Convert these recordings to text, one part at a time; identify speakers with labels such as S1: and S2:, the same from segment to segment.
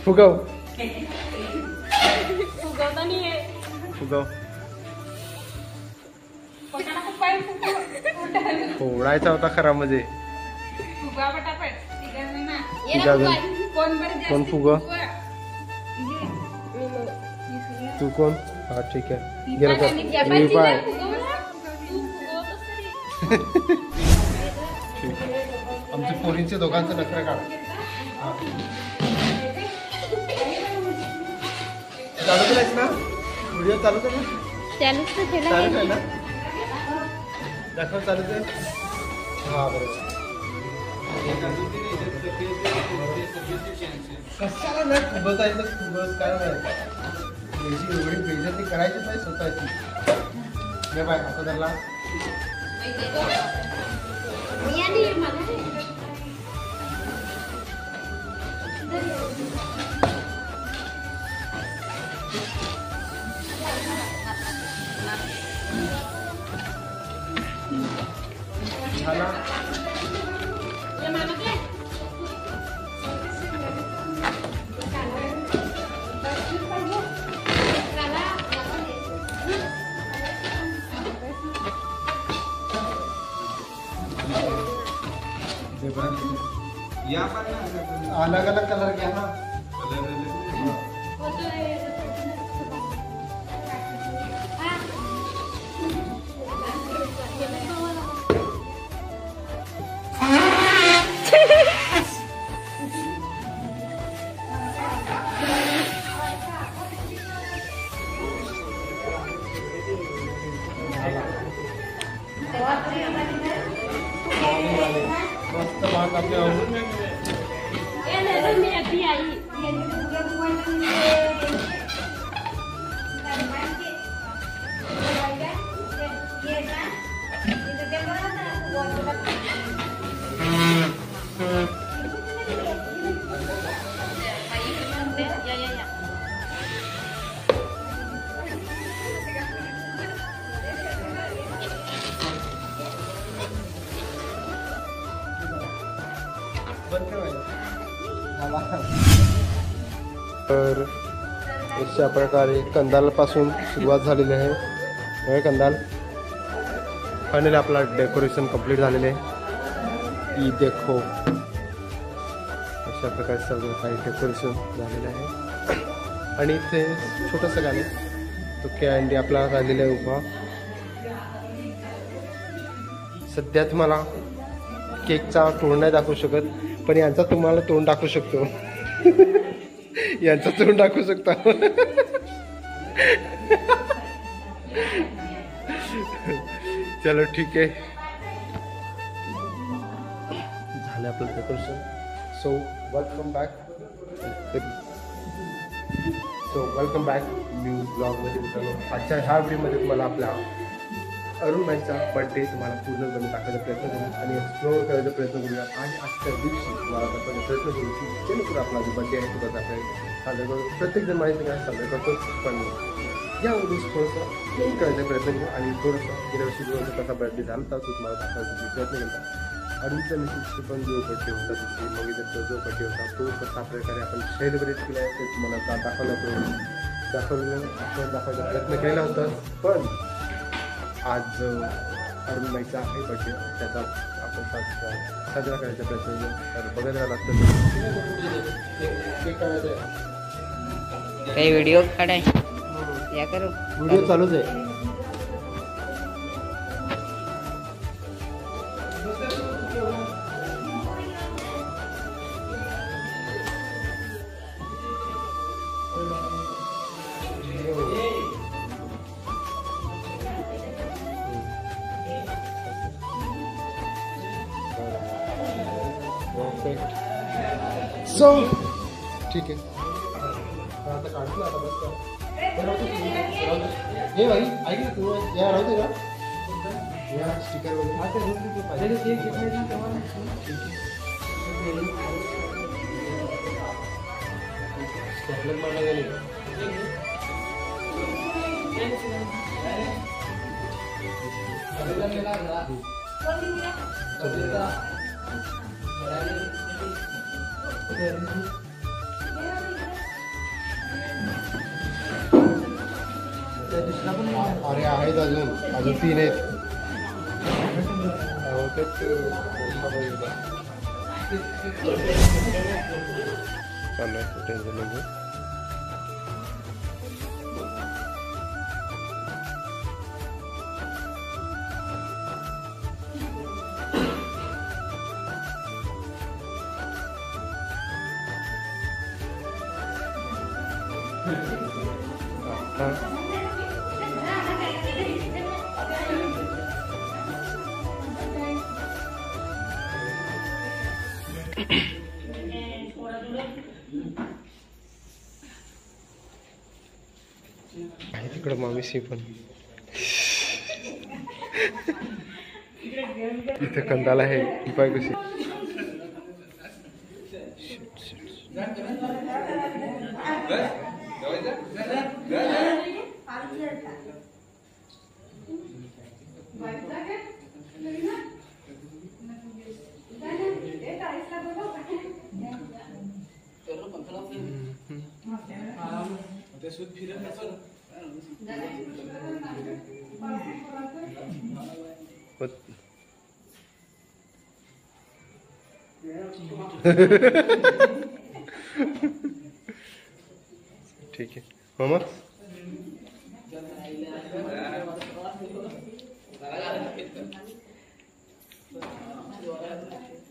S1: फुगव
S2: फुगवता नाही आहे.
S1: फुगव फोडायचा होता खरा म्हणजे.
S2: फुगा पटापट
S1: कोण फुग तू कोण? हा ठीक आहे गेला तर पाय. आमच्या पोरींचे दोघांचं नखरे काढ. चालू केलायस ना व्हिडिओ? चालू कर ना. चालू आहे ना? दाखव चालू आहे. हा बरोबर. कशाला नाही फुगवता येतं? फुगवत काय माहिती एवढी बेइज्जती करायची पाहिजे स्वतःची. हे बाय आता धरला. झाला. अलग अलग कलर घ्या ना. मस्त भाग आपल्या तर अशा प्रकारे कंदालपासून सुरुवात झालेली आहे. हे कंदाल फायनली आपला डेकोरेशन कंप्लीट झालेले आहे. ई देखो अशा प्रकारे सर्व काही डेकोरेशन झालेलं आहे. आणि इथे छोटंसं गाणे तो कॅन्डी आपला राहिलेला आहे उभा. सध्या तुम्हाला केकचा तोंड नाही दाखवू शकत पण यांचा तुम्हाला तोंड दाखवू शकतो. यांचा तोंड दाखवू शकता. चलो ठीक आहे झालं आपलं decoration. So welcome back new ब्लॉगमध्ये मित्रांनो. आजच्या ह्या व्हिडिओमध्ये तुम्हाला आपल्या अरुण भाईचा बड्डे तुम्हाला पूर्णपणे दाखवायचा प्रयत्न करू आणि एक्सप्लोअर करायचा प्रयत्न करूया. आणि आजच्या दिवशी तुम्हाला दाखवायचा प्रयत्न करू की जेणेकरून आपला जो बड्डे आहे तो कसा साजरा करू. प्रत्येकजण माहिती काय साजरा करतो पण यामध्ये थोडंसं चेंज करायचा प्रयत्न करू. आणि थोडंसं गेल्या वर्षी कसा बड्डे झाला तर तो तुम्हाला दाखवायचा प्रयत्न करता. अरुणच्या मिसेसचा पण जो बड्डे होता तिथे मग इथं जो बड्डे होता तो कसा प्रकारे आपण सेलिब्रेट केला आहे ते तुम्हाला दाखवायचा प्रयत्न केलेला होता. पण आज अरुण भाईचा आहे बड्डे त्याचा आपण साजरा करायचा प्रयत्न केला. तर बघायला लागतं
S3: काही व्हिडिओ काढाय या करू.
S1: व्हिडिओ चालूच आहे. सो ठीक आहे आता काढतो आता बस. हे भाई ऐक ना तू या राहते का या स्टिकर वगैरे चॉकलेट मारला गेले. अरे आहेत अजून 3 आहेत. आहे तिकडं मामीशी पण. इथे कंदाला आहे ती पाय कशी. ठीक आहे मामा.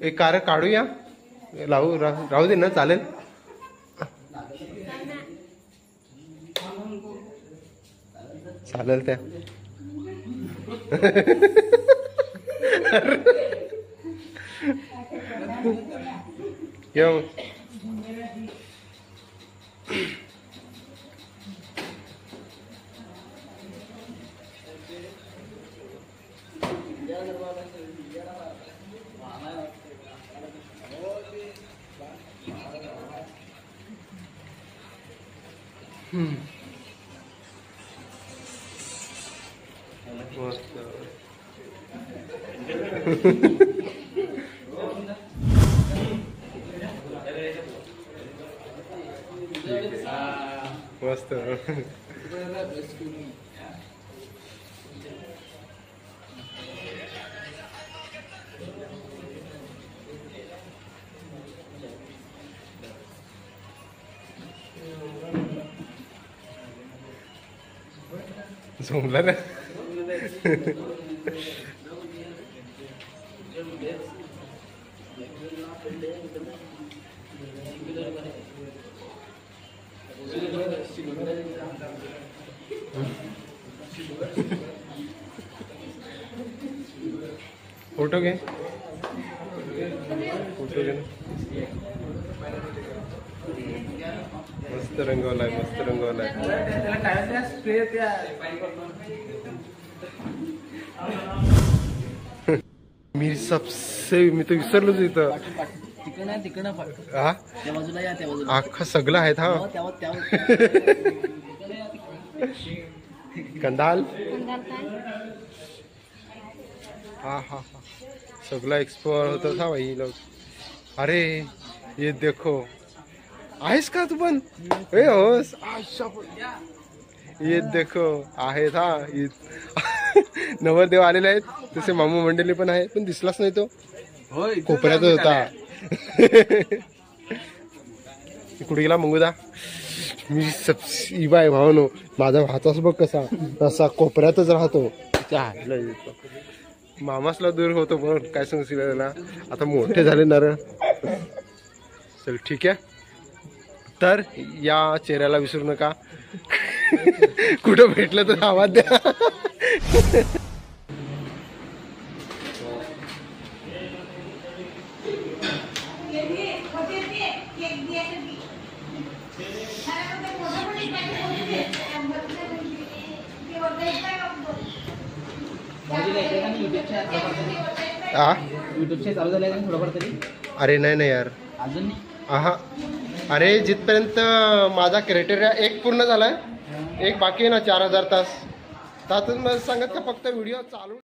S1: एक कार काढूया राहू दे ना चालेल. चालेल त्या या मग. मस्त. झोंबला ना. फोटो घे. फोटो घे. मस्त रंगवलाय मस्त रंगवलाय. मी सबसे मी तर विसरलोच इथं. हा अख्खा सगळं आहेत. हा कंदाल. हा हा हा सगळं एक्सप्लोअर होतं था भाई लोग. अरे ये देखो. आहेस का तू पण. ए होस. ये देखो आहेत. हा नवरदेव आलेले आहेत. तसे मामू मंडळी पण आहे पण दिसलाच नाही तो. कोपऱ्यातच होता. कुठे गेला मंगूदा. मी सबसे बाय भावनो माझा भाचाच बघ कसा तसा कोपऱ्यातच राहतो. मामासला दूर होतो पण काय सांगशील त्याला. आता मोठे झाले ना रे. चल ठीक आहे. तर या चेहऱ्याला विसरू नका. कुठं भेटलं तर आवाज द्या. अरे नाही यार अजून. हा अरे जिथपर्यंत माझा क्रायटेरिया 1 पूर्ण झालाय 1 बाकी आहे ना 4000 तास. त्यातच मला सांगत का फक्त व्हिडिओ चालू.